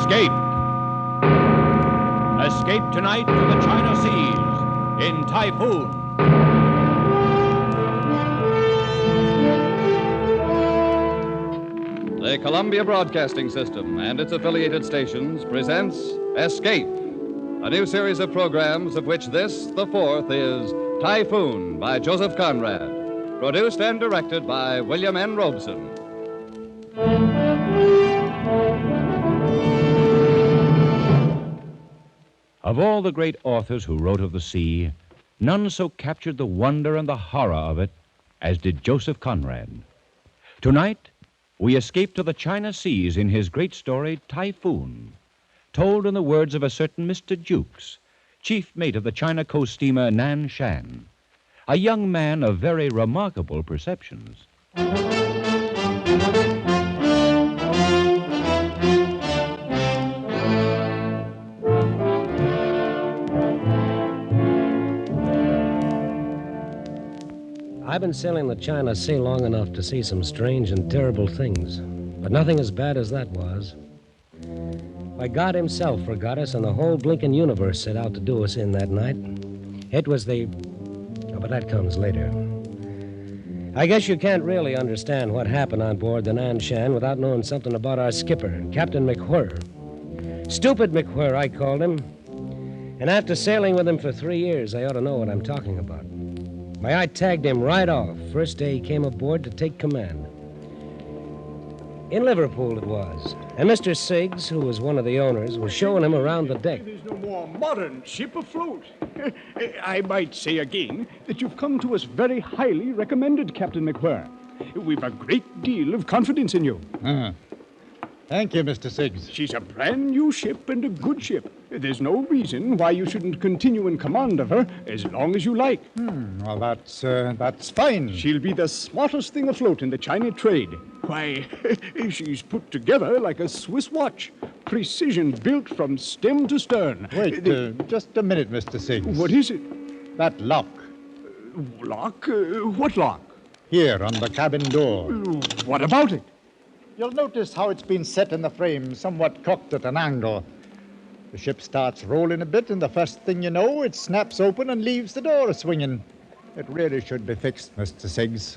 Escape. Escape tonight to the China Seas in Typhoon. The Columbia Broadcasting System and its affiliated stations presents Escape, a new series of programs of which this, the fourth, is Typhoon by Joseph Conrad, produced and directed by William N. Robeson. Of all the great authors who wrote of the sea, none so captured the wonder and the horror of it as did Joseph Conrad. Tonight, we escape to the China Seas in his great story, Typhoon, told in the words of a certain Mr. Jukes, chief mate of the China coast steamer Nan Shan, a young man of very remarkable perceptions. I've been sailing the China Sea long enough to see some strange and terrible things, but nothing as bad as that was. Why, God himself forgot us, and the whole blinking universe set out to do us in that night. It was the... Oh, but that comes later. I guess you can't really understand what happened on board the Nan Shan without knowing something about our skipper, Captain McWhirr. Stupid McWhirr, I called him. And after sailing with him for 3 years, I ought to know what I'm talking about. Why, I tagged him right off, first day he came aboard to take command. In Liverpool it was. And Mr. Siggs, who was one of the owners, was showing him around the deck. There's no more modern ship afloat. I might say again that you've come to us very highly recommended, Captain McWhirr. We've a great deal of confidence in you. Thank you, Mr. Siggs. She's a brand new ship and a good ship. There's no reason why you shouldn't continue in command of her as long as you like. Well, that's fine. She'll be the smartest thing afloat in the China trade. Why, she's put together like a Swiss watch. Precision built from stem to stern. Wait, just a minute, Mr. Siggs. What is it? That lock. Lock? What lock? Here, on the cabin door. What about it? You'll notice how it's been set in the frame, somewhat cocked at an angle. The ship starts rolling a bit, and the first thing you know, it snaps open and leaves the door swinging. It really should be fixed, Mr. Siggs.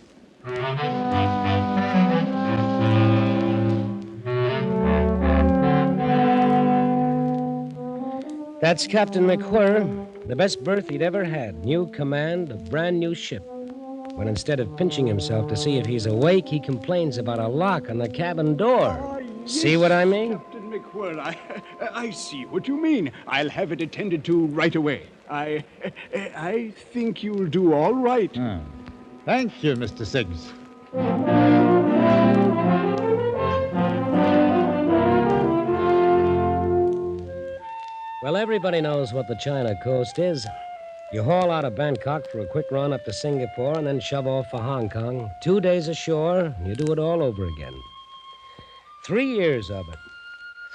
That's Captain McWhirr, the best berth he'd ever had. New command, a brand new ship. When instead of pinching himself to see if he's awake, he complains about a lock on the cabin door. Yes, see what I mean? Captain McWhirr, I see what you mean. I'll have it attended to right away. I think you'll do all right. Thank you, Mr. Siggs. Well, everybody knows what the China coast is. You haul out of Bangkok for a quick run up to Singapore and then shove off for Hong Kong. 2 days ashore, you do it all over again. 3 years of it.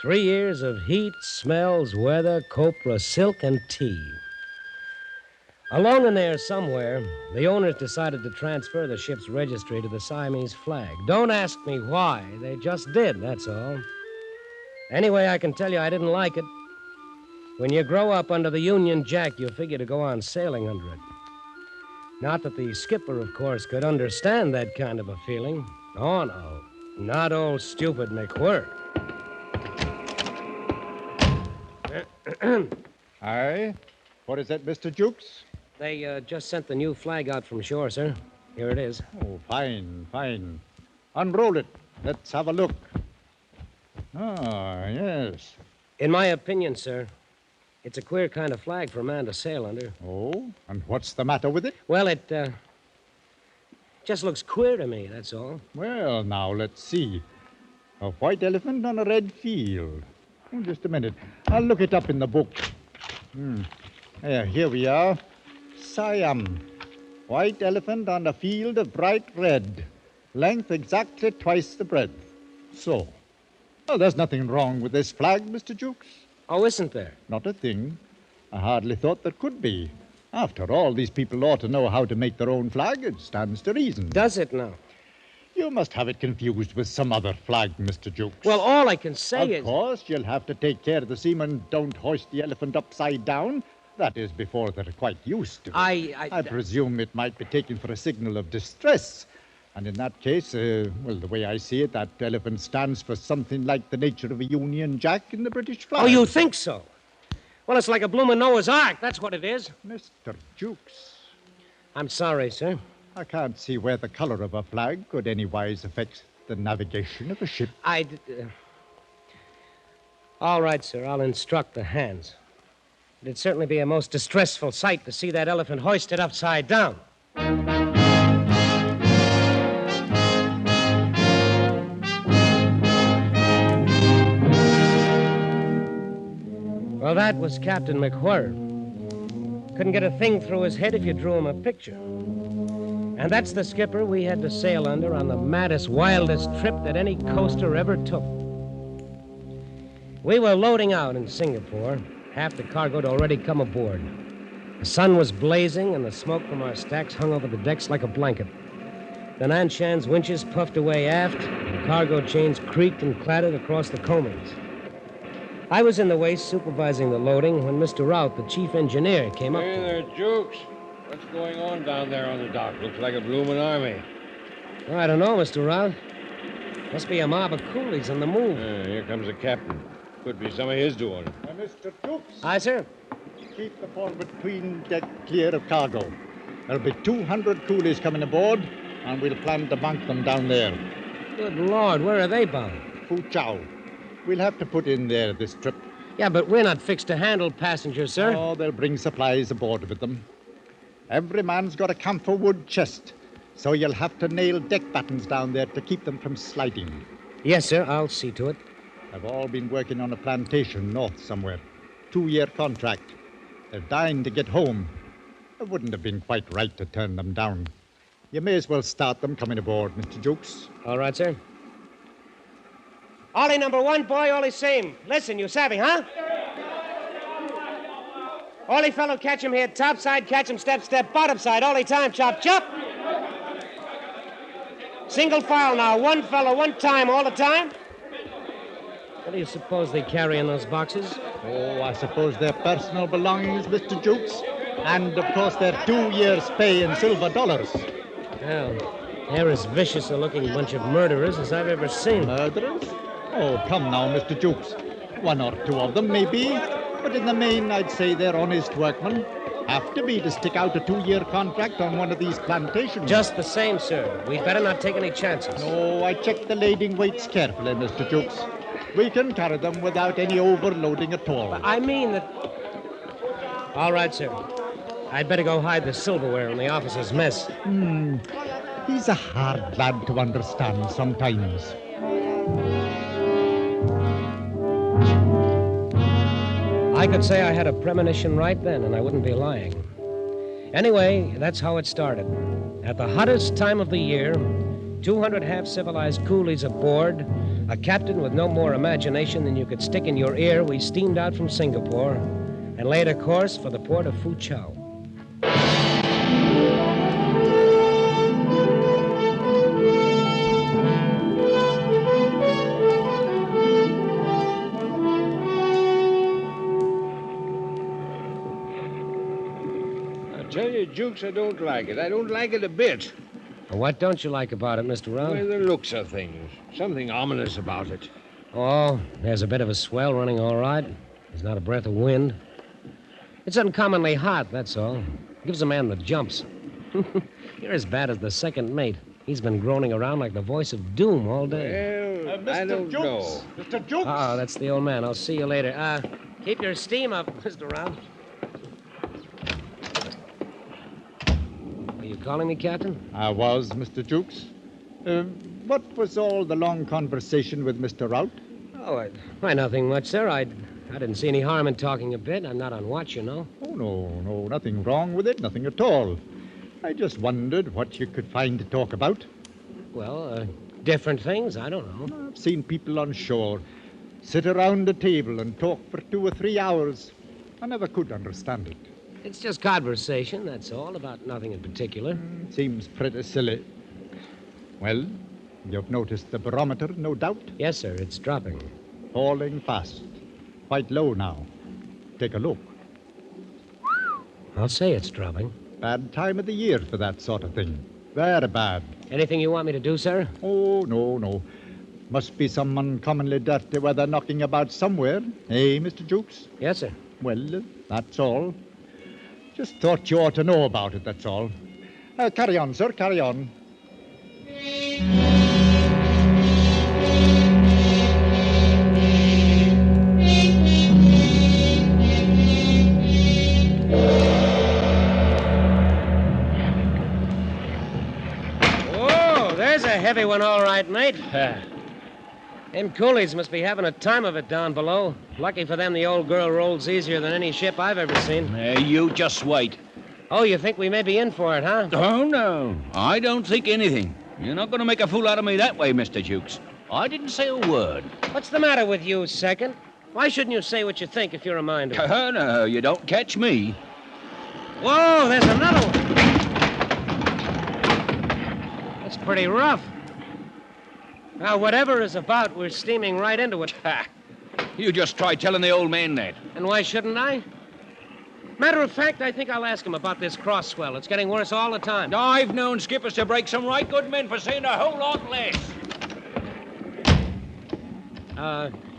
3 years of heat, smells, weather, copra, silk, and tea. Along in there somewhere, the owners decided to transfer the ship's registry to the Siamese flag. Don't ask me why. They just did, that's all. Anyway, I can tell you I didn't like it. When you grow up under the Union Jack, you figure to go on sailing under it. Not that the skipper, of course, could understand that kind of a feeling. Oh, no. Not old stupid McWhirr. Aye? What is that, Mr. Jukes? They just sent the new flag out from shore, sir. Here it is. Oh, fine, fine. Unroll it. Let's have a look. Ah, yes. In my opinion, sir, it's a queer kind of flag for a man to sail under. Oh, and what's the matter with it? Well, it just looks queer to me, that's all. Well, now, let's see. A white elephant on a red field. Oh, just a minute. I'll look it up in the book. Here we are. Siam. White elephant on a field of bright red. Length exactly twice the breadth. So. Oh, there's nothing wrong with this flag, Mr. Jukes. Oh, isn't there? Not a thing. I hardly thought there could be. After all, these people ought to know how to make their own flag. It stands to reason. Does it now? You must have it confused with some other flag, Mr. Jukes. Well, all I can say is... Of course, you'll have to take care the seamen don't hoist the elephant upside down. That is, before they're quite used to it. I presume it might be taken for a signal of distress. And in that case, well, the way I see it, that elephant stands for something like the nature of a Union Jack in the British flag. Oh, you think so? Well, it's like a bloomin' Noah's Ark. That's what it is. Mr. Jukes. I'm sorry, sir. I can't see where the color of a flag could anywise affect the navigation of a ship. All right, sir. I'll instruct the hands. It'd certainly be a most distressful sight to see that elephant hoisted upside down. Well, that was Captain McWhirr. Couldn't get a thing through his head if you drew him a picture. And that's the skipper we had to sail under on the maddest, wildest trip that any coaster ever took. We were loading out in Singapore. Half the cargo had already come aboard. The sun was blazing, and the smoke from our stacks hung over the decks like a blanket. The Nanshan's winches puffed away aft, and the cargo chains creaked and clattered across the coamings. I was in the waist supervising the loading when Mr. Rout, the chief engineer, came up. Hey there, Jukes. What's going on down there on the dock? Looks like a bloomin' army. Oh, I don't know, Mr. Rout. Must be a mob of coolies on the move. Here comes the captain. Could be some of his doing. Mr. Jukes. Aye, sir. Keep the forward tween deck clear of cargo. There'll be 200 coolies coming aboard, and we'll plan to bank them down there. Good Lord, where are they bound? Foochow. We'll have to put in there this trip. Yeah, but we're not fixed to handle passengers, sir. Oh, they'll bring supplies aboard with them. Every man's got a camphor wood chest, so you'll have to nail deck battens down there to keep them from sliding. Yes, sir, I'll see to it. They've all been working on a plantation north somewhere. 2-year contract. They're dying to get home. It wouldn't have been quite right to turn them down. You may as well start them coming aboard, Mr. Jukes. All right, sir. Ollie number one, boy, Ollie same. Listen, you savvy, huh? Ollie fellow, catch him here. Top side, catch him, step, step. Bottom side, Ollie time, chop, chop. Single file now. One fellow, one time, all the time. What do you suppose they carry in those boxes? Oh, I suppose they're personal belongings, Mr. Jukes. And, of course, their 2 years' pay in silver dollars. Well, they're as vicious a looking bunch of murderers as I've ever seen. Murderers? Oh, come now, Mr. Jukes. 1 or 2 of them, maybe. But in the main, I'd say they're honest workmen. Have to be to stick out a 2-year contract on one of these plantations. Just the same, sir. We'd better not take any chances. No, I checked the lading weights carefully, Mr. Jukes. We can carry them without any overloading at all. I mean that... All right, sir. I'd better go hide the silverware in the officer's mess. He's a hard lad to understand sometimes. I could say I had a premonition right then, and I wouldn't be lying. Anyway, that's how it started. At the hottest time of the year, 200 half-civilized coolies aboard, a captain with no more imagination than you could stick in your ear, we steamed out from Singapore and laid a course for the port of Foochow. Tell you, Jukes, I don't like it. I don't like it a bit. What don't you like about it, Mr. Rowan? Well, the looks of things. Something ominous about it. Oh, there's a bit of a swell running all right. There's not a breath of wind. It's uncommonly hot, that's all. Gives a man the jumps. You're as bad as the second mate. He's been groaning around like the voice of doom all day. Well, I don't know. Mr. Jukes! Oh, that's the old man. I'll see you later. Keep your steam up, Mr. Rowan. Are you calling me, Captain? I was, Mr. Jukes. What was all the long conversation with Mr. Rout? Oh, why, nothing much, sir. I didn't see any harm in talking a bit. I'm not on watch, you know. Oh, no, nothing wrong with it, nothing at all. I just wondered what you could find to talk about. Well, different things. I don't know. I've seen people on shore sit around a table and talk for 2 or 3 hours. I never could understand it. It's just conversation, that's all, about nothing in particular. Seems pretty silly. Well, You've noticed the barometer, no doubt? Yes, sir. It's dropping. Falling fast. Quite low now. Take a look. I'll say it's dropping. Bad time of the year for that sort of thing. Very bad. Anything you want me to do, sir? Oh, no. Must be some uncommonly dirty weather knocking about somewhere. Eh, Mr. Jukes? Yes, sir. Well, that's all. Just thought you ought to know about it, that's all. Carry on, sir, carry on. Whoa, there's a heavy one, all right, mate. Them coolies must be having a time of it down below. Lucky for them, the old girl rolls easier than any ship I've ever seen. You just wait. Oh, you think we may be in for it, huh? Oh, no. I don't think anything. You're not going to make a fool out of me that way, Mr. Jukes. I didn't say a word. What's the matter with you, Second? Why shouldn't you say what you think if you're a mind to? Oh, no, you don't catch me. Whoa, there's another one. That's pretty rough. Now, whatever is about, we're steaming right into it. Ha! You just try telling the old man that. And why shouldn't I? Matter of fact, I think I'll ask him about this cross swell. It's getting worse all the time. I've known skippers to break some right good men for saying a whole lot less.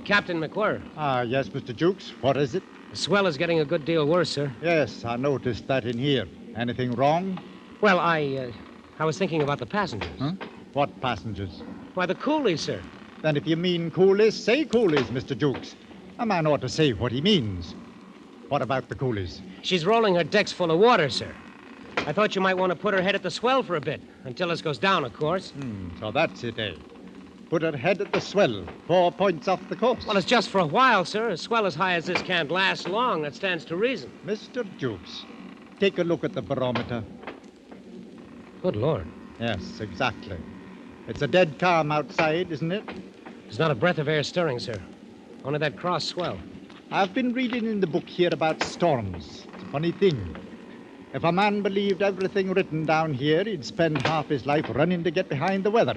Captain McWhirr. Yes, Mr. Jukes. What is it? The swell is getting a good deal worse, sir. Yes, I noticed that in here. Anything wrong? Well, I was thinking about the passengers. Huh? What passengers? Why, the coolies, sir. Then if you mean coolies, say coolies, Mr. Jukes. A man ought to say what he means. What about the coolies? She's rolling her decks full of water, sir. I thought you might want to put her head at the swell for a bit, until this goes down, of course. So that's it, eh? Put her head at the swell, 4 points off the coast. Well, it's just for a while, sir. A swell as high as this can't last long. That stands to reason. Mr. Jukes, take a look at the barometer. Good Lord. Yes, exactly. It's a dead calm outside, isn't it? There's not a breath of air stirring, sir. Only that cross swell. I've been reading in the book here about storms. It's a funny thing. If a man believed everything written down here, he'd spend half his life running to get behind the weather.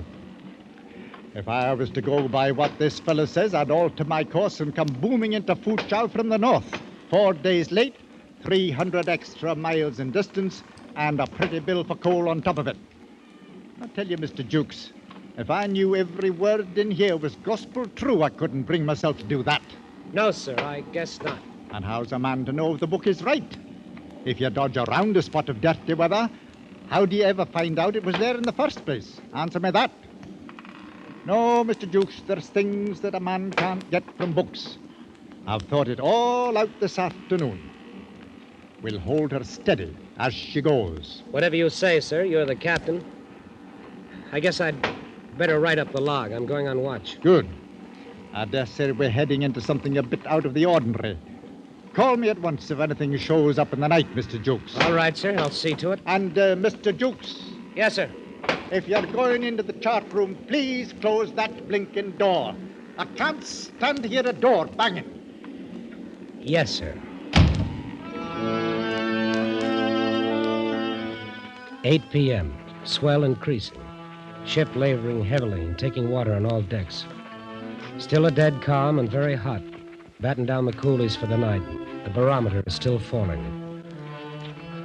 If I was to go by what this fellow says, I'd alter my course and come booming into Foochow from the north. 4 days late, 300 extra miles in distance, and a pretty bill for coal on top of it. I tell you, Mr. Jukes, if I knew every word in here was gospel true, I couldn't bring myself to do that. No, sir, I guess not. And how's a man to know if the book is right? If you dodge around a spot of dirty weather, how do you ever find out it was there in the first place? Answer me that. No, Mr. Jukes, there's things that a man can't get from books. I've thought it all out this afternoon. We'll hold her steady as she goes. Whatever you say, sir. You're the captain. I guess I'd better write up the log. I'm going on watch. Good. I dare say we're heading into something a bit out of the ordinary. Call me at once if anything shows up in the night, Mr. Jukes. All right, sir. I'll see to it. And, Mr. Jukes, Yes, sir. if you're going into the chart room, please close that blinking door. I can't stand to hear a door banging. Yes, sir. 8 p.m. Swell increasing. Ship laboring heavily and taking water on all decks. Still a dead calm and very hot. Batten down the coolies for the night. The barometer is still falling.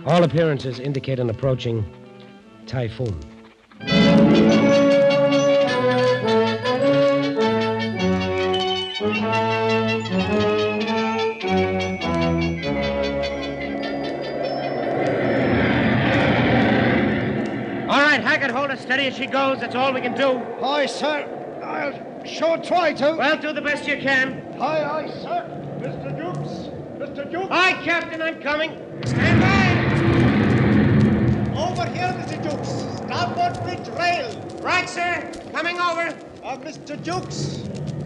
All appearances indicate an approaching typhoon. All right, Hackett, hold her steady as she goes. That's all we can do. Aye, sir. I'll sure try to. Well, do the best you can. Aye, sir. Mr. Jukes. Mr. Jukes. Aye, Captain, I'm coming. Stand by. Over here, Mr. Jukes. Starboard bridge rail. Right, sir. Coming over. Mr. Jukes,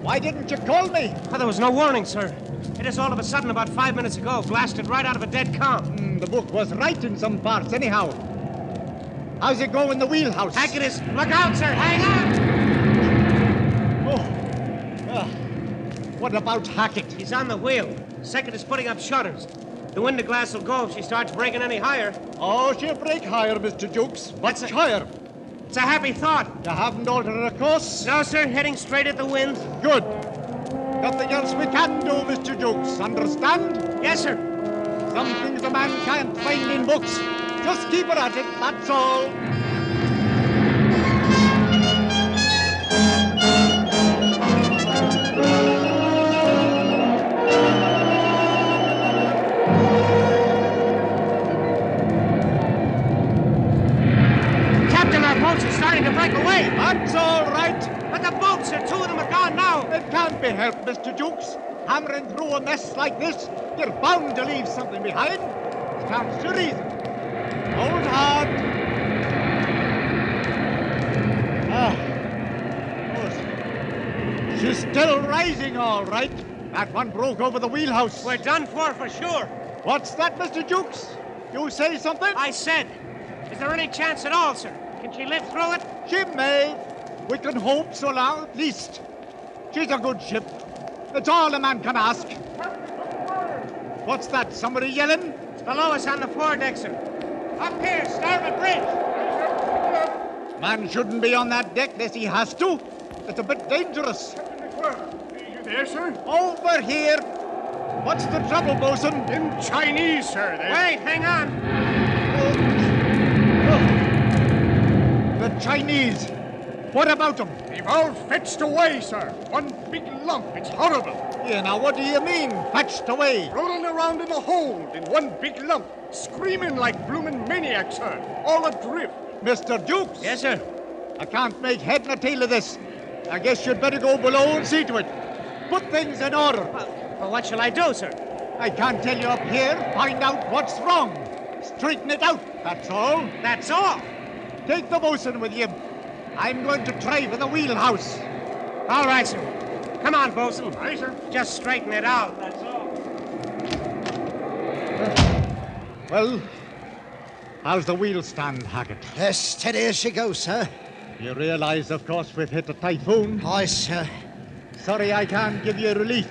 why didn't you call me? Oh, there was no warning, sir. It is all of a sudden about 5 minutes ago. Blasted right out of a dead calm. The book was right in some parts, anyhow. How's it go in the wheelhouse? Hackett is... Look out, sir. Hang on. What about Hackett? He's on the wheel. Second is putting up shutters. The window glass will go if she starts breaking any higher. Oh, she'll break higher, Mr. Jukes. Much higher. It's a happy thought. You haven't altered a course? No, sir. Heading straight at the wind. Good. Nothing else we can do, Mr. Jukes. Understand? Yes, sir. Some things a man can't find in books. Just keep it at it, that's all. Captain, our boats are starting to break away. That's all right. But the boats, sir, 2 of them are gone now. It can't be helped, Mr. Jukes. Hammering through a mess like this, you're bound to leave something behind. Stands to reason. Hold hard. Good. She's still rising, all right. That one broke over the wheelhouse. We're done for sure. What's that, Mr. Jukes? You say something? I said, is there any chance at all, sir? Can she live through it? She may. We can hope so long, at least. She's a good ship. It's all a man can ask. What's that? Somebody yelling? It's below us on the foredeck, sir. Up here, starboard bridge. Man shouldn't be on that deck unless he has to. It's a bit dangerous. You there, sir? Over here. What's the trouble, bosun? In Chinese, sir. Wait, hang on. The Chinese. What about them? They've all fetched away, sir. One big lump. It's horrible. Yeah, now what do you mean, fetched away? Rolling around in a hold in one big lump. Screaming like bloomin' maniacs, sir. All adrift. Mr. Jukes? Yes, sir. I can't make head nor tail of this. I guess you'd better go below and see to it. Put things in order. Well, what shall I do, sir? I can't tell you up here. Find out what's wrong. Straighten it out, that's all. That's all. Take the bosun with you. I'm going to try for the wheelhouse. All right, sir. Come on, bosun. Aye, sir. Just straighten it out, that's all. Well, how's the wheel stand, Hackett? As steady as she goes, sir. You realize, of course, we've hit a typhoon. Aye, sir. Sorry I can't give you relief.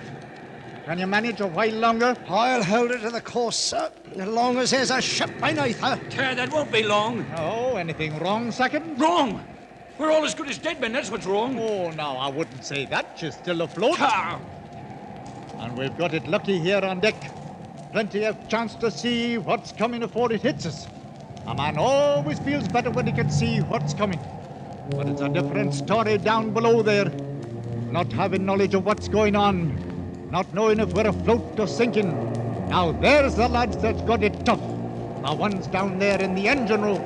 Can you manage a while longer? I'll hold her to the course, sir, as long as there's a ship beneath her. That won't be long. Oh, anything wrong, second? Wrong. We're all as good as dead men, that's what's wrong. Oh, no, I wouldn't say that. She's still afloat. Ah. And we've got it lucky here on deck. Plenty of chance to see what's coming before it hits us. A man always feels better when he can see what's coming. But it's a different story down below there. Not having knowledge of what's going on. Not knowing if we're afloat or sinking. Now there's the lads that's got it tough. The ones down there in the engine room.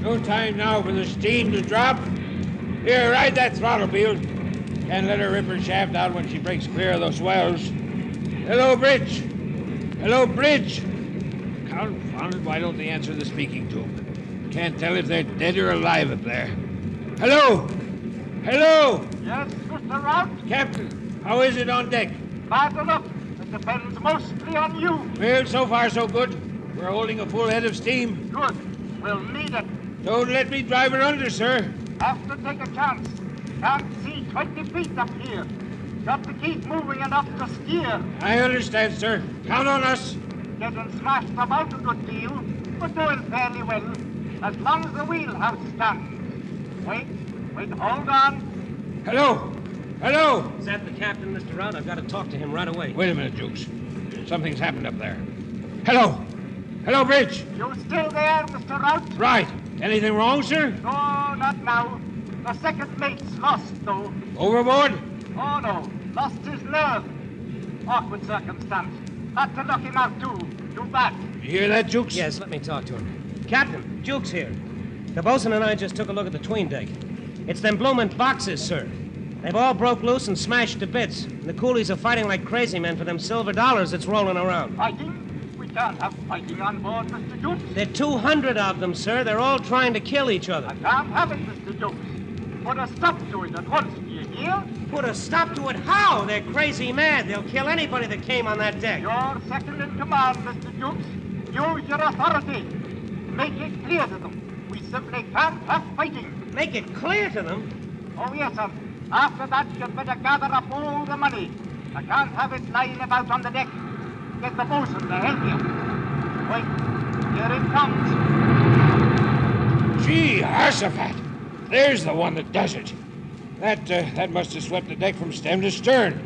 No time now for the steam to drop. Here, ride that throttle, Beale. Can't let her rip her shaft out when she breaks clear of those swells. Hello, Bridge. Hello, Bridge. Confounded, why don't they answer the speaking tube? Can't tell if they're dead or alive up there. Hello! Hello! Yes, Mr. Rout? Captain, how is it on deck? Bad enough. It depends mostly on you. Well, so far so good. We're holding a full head of steam. Good. We'll need it. Don't let me drive her under, sir. Have to take a chance. Can't see 20 feet up here. Got to keep moving enough to steer. I understand, sir. Count on us. Getting smashed about a good deal, but doing fairly well. As long as the wheelhouse stands. Wait, hold on. Hello! Hello! Is that the captain, Mr. Rout? I've got to talk to him right away. Wait a minute, Jukes. Something's happened up there. Hello! Hello, Bridge! You still there, Mr. Rout? Right. Anything wrong, sir? No, not now. The second mate's lost, though. Overboard? Oh, no. Lost his nerve. Awkward circumstance. Had to knock him out, too. Too bad. You hear that, Jukes? Yes, let me talk to him. Captain, Jukes here. The bosun and I just took a look at the tween deck. It's them bloomin' boxes, sir. They've all broke loose and smashed to bits. And the coolies are fighting like crazy men for them silver dollars that's rolling around. Fighting? We can't have fighting on board, Mr. Jukes. There are 200 of them, sir. They're all trying to kill each other. I can't have it, Mr. Jukes. Put a stop to it at once, do you hear? Put a stop to it? How? They're crazy mad. They'll kill anybody that came on that deck. You're second in command, Mr. Jukes. Use your authority. Make it clear to them. We simply can't have fighting. Make it clear to them. Oh, yes, sir. After that, you'd better gather up all the money. I can't have it lying about on the deck. Get the bosun to help you. Wait, here it comes. Gee, Harsafat. There's the one that does it. That must have swept the deck from stem to stern.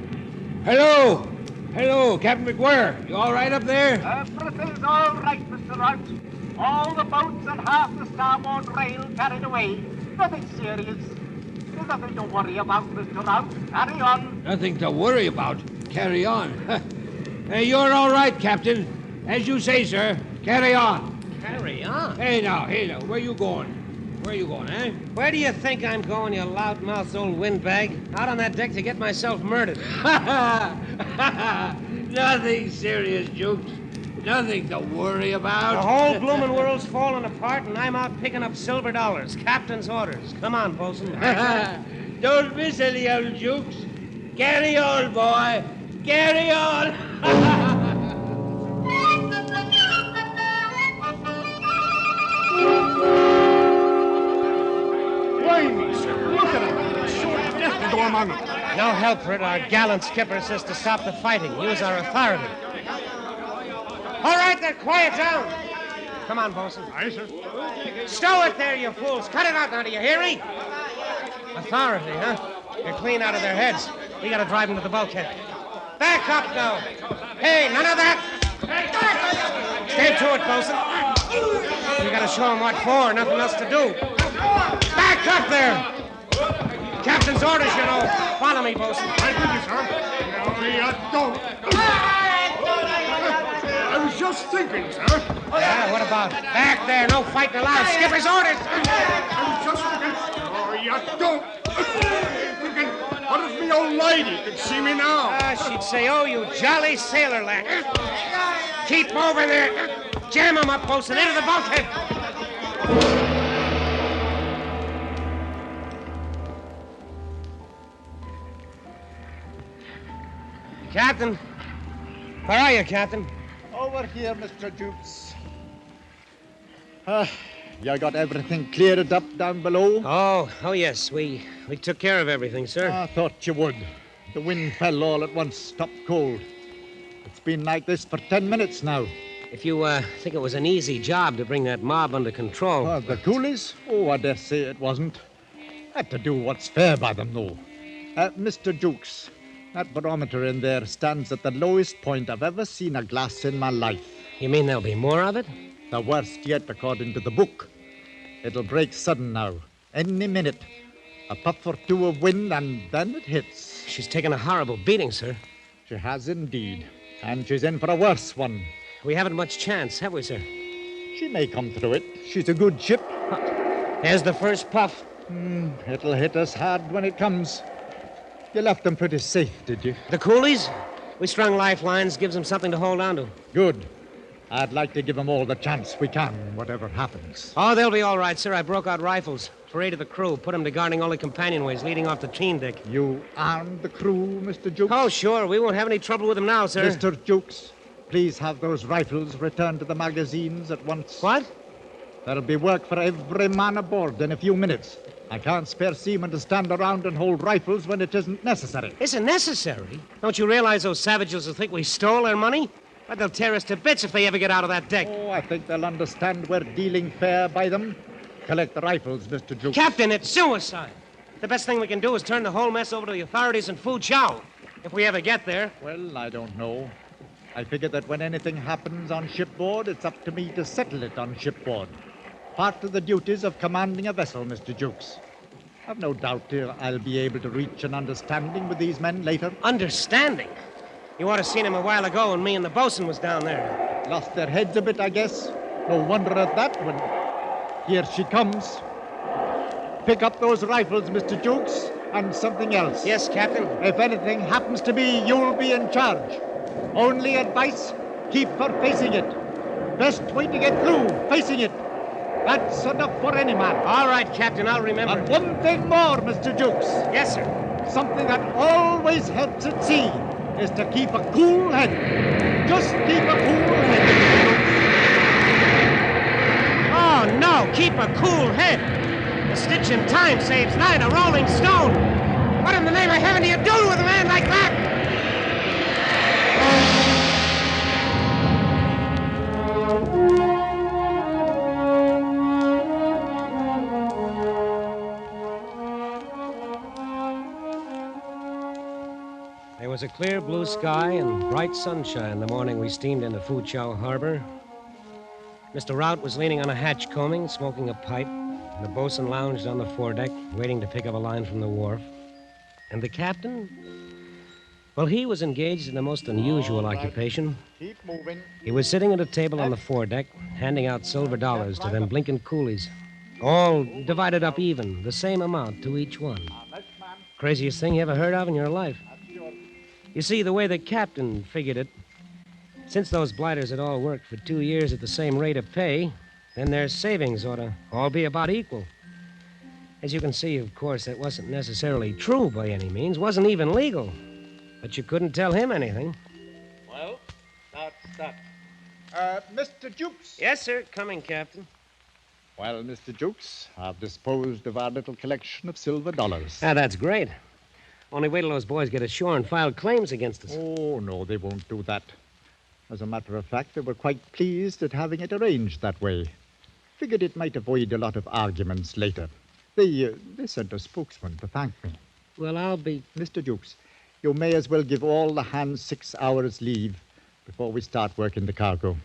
Hello! Hello, Captain McGuire. You all right up there? Everything's all right, Mr. Rout. All the boats and half the starboard rail carried away. Nothing serious. There's nothing to worry about, Mr. Rout. Carry on. Nothing to worry about. Carry on. You're all right, Captain. As you say, sir. Carry on. Carry on? Hey now. Where you going? Where you going, eh? Where do you think I'm going, you loudmouthed old windbag? Out on that deck to get myself murdered. Nothing serious, Jukes. Nothing to worry about. The whole bloomin' world's falling apart, and I'm out picking up silver dollars. Captain's orders. Come on, bosun. Don't miss any of them, Jukes. Carry on, boy. Carry on. Blimey, sir. Look at him. It's sure death to go among them. No help for it. Our gallant skipper says to stop the fighting. Use our authority. All right, then, quiet down. Come on, bosun. Aye, sir. Stow it there, you fools. Cut it out now, do you hear me? Authority, huh? You're clean out of their heads. We gotta drive them to the bulkhead. Back up now. Hey, none of that. Stay to it, bosun. We gotta show them what for, nothing else to do. Back up there. Captain's orders, you know. Follow me, bosun. Right with you, sir. No, you don't. I was just thinking, sir. Yeah, what about it? Back there, no fighting allowed. Skipper's orders. I was just thinking. Oh, you don't. Thinking, what if me old lady could see me now? She'd say, oh, you jolly sailor lad. Keep moving there. Jam him up, bosun, into the bulkhead. Captain. Where are you, Captain? Over here, Mr. Jukes. You got everything cleared up down below? Oh, yes. We took care of everything, sir. I thought you would. The wind fell all at once, stopped cold. It's been like this for 10 minutes now. If you think it was an easy job to bring that mob under control. Oh, the coolies? Oh, I dare say it wasn't. Had to do what's fair by them, though. Mr. Jukes, that barometer in there stands at the lowest point I've ever seen a glass in my life. You mean there'll be more of it? The worst yet, according to the book. It'll break sudden now, any minute. A puff or two of wind, and then it hits. She's taken a horrible beating, sir. She has indeed. And she's in for a worse one. We haven't much chance, have we, sir? She may come through it. She's a good ship. There's the first puff. It'll hit us hard when it comes. You left them pretty safe, did you? The coolies? We strung lifelines, gives them something to hold on to. Good. I'd like to give them all the chance we can, whatever happens. Oh, they'll be all right, sir. I broke out rifles for 8 of the crew, put them to guarding all the companionways leading off the 'tween deck. You armed the crew, Mr. Jukes? Oh, sure. We won't have any trouble with them now, sir. Mr. Jukes, please have those rifles returned to the magazines at once. What? There'll be work for every man aboard in a few minutes. I can't spare seamen to stand around and hold rifles when it isn't necessary. Isn't necessary? Don't you realize those savages will think we stole their money? But they'll tear us to bits if they ever get out of that deck. Oh, I think they'll understand we're dealing fair by them. Collect the rifles, Mr. Jukes. Captain, it's suicide. The best thing we can do is turn the whole mess over to the authorities in Foochow, if we ever get there. Well, I don't know. I figure that when anything happens on shipboard, it's up to me to settle it on shipboard. Part of the duties of commanding a vessel, Mr. Jukes. I've no doubt I'll be able to reach an understanding with these men later. Understanding? You ought to have seen him a while ago when me and the bosun was down there. Lost their heads a bit, I guess. No wonder at that when... Here she comes. Pick up those rifles, Mr. Jukes, and something else. Yes, Captain. If anything happens to me, you'll be in charge. Only advice, keep her facing it. Best way to get through, facing it. That's enough for any man. All right, Captain, I'll remember. And one thing more, Mr. Jukes. Yes, sir. Something that always helps at sea is to keep a cool head. Just keep a cool head, Mr. Jukes. Oh, no! No, keep a cool head. A stitch in time saves 9 a rolling stone. What in the name of heaven do you do with a man like that? There was a clear blue sky and bright sunshine the morning we steamed into Foochow Harbor. Mr. Rout was leaning on a hatch combing, smoking a pipe, and the bosun lounged on the foredeck, waiting to pick up a line from the wharf. And the captain? Well, he was engaged in a most unusual occupation. Keep moving. He was sitting at a table on the foredeck, handing out silver dollars to them blinking coolies. All divided up even, the same amount to each one. Craziest thing you ever heard of in your life. You see, the way the captain figured it, since those blighters had all worked for 2 years at the same rate of pay, then their savings ought to all be about equal. As you can see, of course, that wasn't necessarily true by any means, wasn't even legal. But you couldn't tell him anything. Well, that's that. Mr. Jukes. Yes, sir. Coming, Captain. Well, Mr. Jukes, I've disposed of our little collection of silver dollars. Ah, that's great. Only wait till those boys get ashore and file claims against us. Oh, no, they won't do that. As a matter of fact, they were quite pleased at having it arranged that way. Figured it might avoid a lot of arguments later. They sent a spokesman to thank me. Well, I'll be... Mr. Jukes, you may as well give all the hands 6 hours leave before we start working the cargo.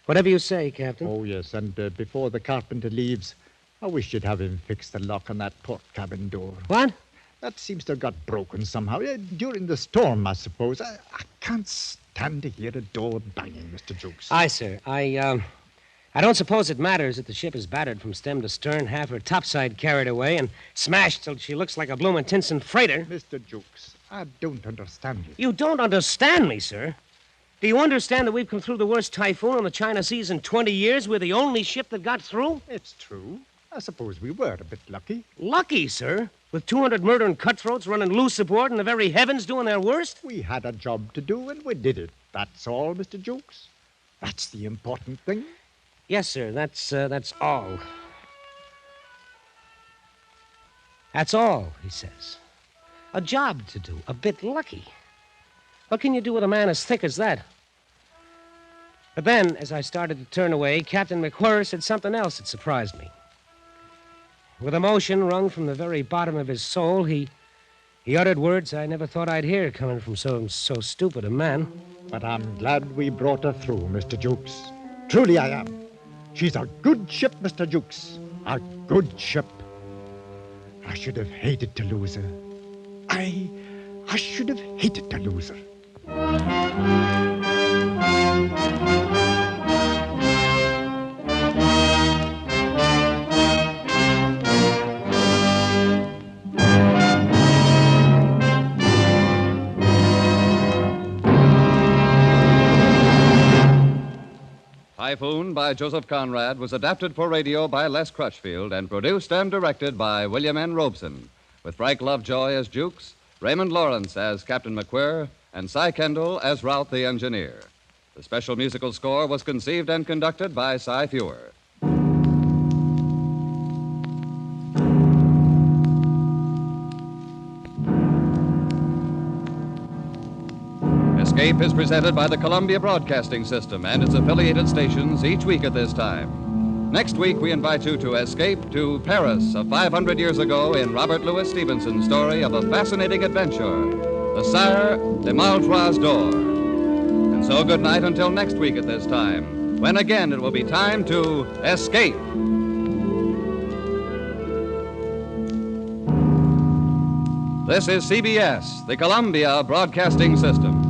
Whatever you say, Captain. Oh, yes, and before the carpenter leaves, I wish you'd have him fix the lock on that port cabin door. What? That seems to have got broken somehow. During the storm, I suppose. I can't stand to hear a door banging, Mr. Jukes. Aye, sir. I don't suppose it matters that the ship is battered from stem to stern, half her topside carried away, and smashed till she looks like a bloomin' Tinson freighter. Mr. Jukes, I don't understand you. You don't understand me, sir. Do you understand that we've come through the worst typhoon on the China Seas in 20 years? We're the only ship that got through? It's true. I suppose we were a bit lucky. Lucky, sir? With 200 murdering cutthroats running loose aboard and the very heavens doing their worst? We had a job to do, and we did it. That's all, Mr. Jukes. That's the important thing. Yes, sir. That's all. That's all, he says. A job to do. A bit lucky. What can you do with a man as thick as that? But then, as I started to turn away, Captain McWhirr said something else that surprised me. With emotion wrung from the very bottom of his soul, he uttered words I never thought I'd hear coming from so stupid a man. But I'm glad we brought her through, Mr. Jukes. Truly I am. She's a good ship, Mr. Jukes. A good ship. I should have hated to lose her. I should have hated to lose her. Typhoon by Joseph Conrad was adapted for radio by Les Crutchfield and produced and directed by William N. Robeson, with Frank Lovejoy as Jukes, Raymond Lawrence as Captain McWhirr, and Cy Kendall as Rout the engineer. The special musical score was conceived and conducted by Cy Fewer. Escape is presented by the Columbia Broadcasting System and its affiliated stations each week at this time. Next week, we invite you to escape to Paris of 500 years ago in Robert Louis Stevenson's story of a fascinating adventure, the Sire de Maltroit's Door. And so good night until next week at this time, when again it will be time to escape. This is CBS, the Columbia Broadcasting System.